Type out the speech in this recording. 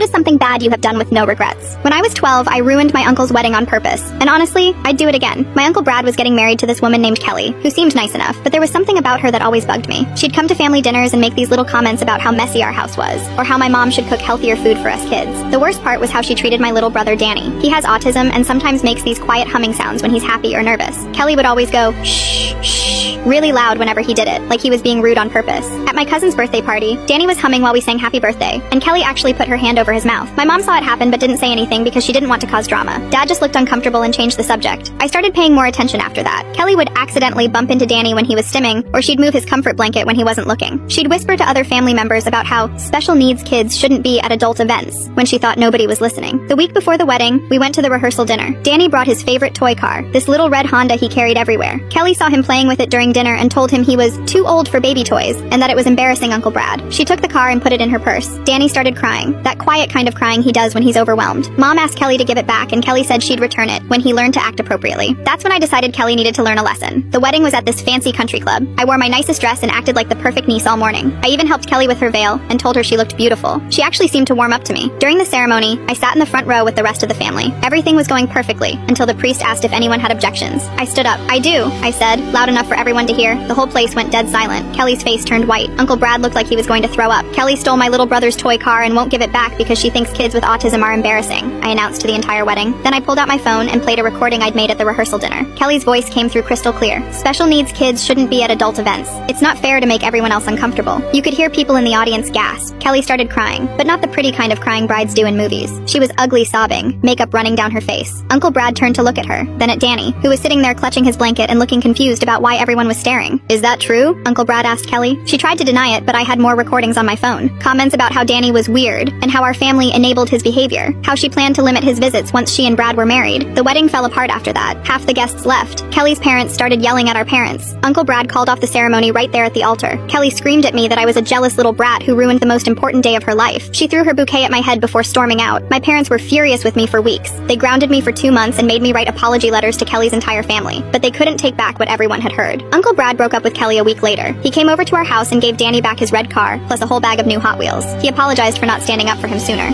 is something bad you have done with no regrets? When I was 12, I ruined my uncle's wedding on purpose. And honestly, I'd do it again. My Uncle Brad was getting married to this woman named Kelly, who seemed nice enough, but there was something about her that always bugged me. She'd come to family dinners and make these little comments about how messy our house was, or how my mom should cook healthier food for us kids. The worst part was how she treated my little brother Danny. He has autism and sometimes makes these quiet humming sounds when he's happy or nervous. Kelly would always go, shh, shh, really loud whenever he did it, like he was being rude on purpose. At my cousin's birthday party, Danny was humming while we sang happy birthday, and Kelly actually put her hand over his mouth. My mom saw it happen but didn't say anything because she didn't want to cause drama. Dad just looked uncomfortable and changed the subject. I started paying more attention after that. Kelly would accidentally bump into Danny when he was stimming, or she'd move his comfort blanket when he wasn't looking. She'd whisper to other family members about how special needs kids shouldn't be at adult events when she thought nobody was listening. The week before the wedding, we went to the rehearsal dinner. Danny brought his favorite toy car, this little red Honda he carried everywhere. Kelly saw him playing with it during dinner and told him he was too old for baby toys and that it was embarrassing Uncle Brad. She took the car and put it in her purse. Danny started crying, that quiet kind of crying he does when he's overwhelmed. Mom asked Kelly to give it back and Kelly said she'd return it when he learned to act appropriately. That's when I decided Kelly needed to learn a lesson. The wedding was at this fancy country club. I wore my nicest dress and acted like the perfect niece all morning. I even helped Kelly with her veil and told her she looked beautiful. She actually seemed to warm up to me. During the ceremony, I sat in the front row with the rest of the family. Everything was going perfectly until the priest asked if anyone had objections. I stood up. I do, I said, loud enough for everyone to hear. The whole place went dead silent. Kelly's face turned white. Uncle Brad looked like he was going to throw up. Kelly stole my little brother's toy car and won't give it back because she thinks kids with autism are embarrassing, I announced to the entire wedding. Then I pulled out my phone and played a recording I'd made at the rehearsal dinner. Kelly's voice came through crystal clear. Special needs kids shouldn't be at adult events. It's not fair to make everyone else uncomfortable. You could hear people in the audience gasp. Kelly started crying, but not the pretty kind of crying brides do in movies. She was ugly sobbing, makeup running down her face. Uncle Brad turned to look at her, then at Danny, who was sitting there clutching his blanket and looking confused about why everyone was staring. Is that true? Uncle Brad asked Kelly. She tried to deny it, but I had more recordings on my phone. Comments about how Danny was weird, and how our family enabled his behavior. How she planned to limit his visits once she and Brad were married. The wedding fell apart after that. Half the guests left. Kelly's parents started yelling at our parents. Uncle Brad called off the ceremony right there at the altar. Kelly screamed at me that I was a jealous little brat who ruined the most important day of her life. She threw her bouquet at my head before storming out. My parents were furious with me for weeks. They grounded me for 2 months and made me write apology letters to Kelly's entire family, but they couldn't take back what everyone had heard. Uncle Brad broke up with Kelly a week later. He came over to our house and gave Danny back his red car, plus a whole bag of new Hot Wheels. He apologized for not standing up for him sooner.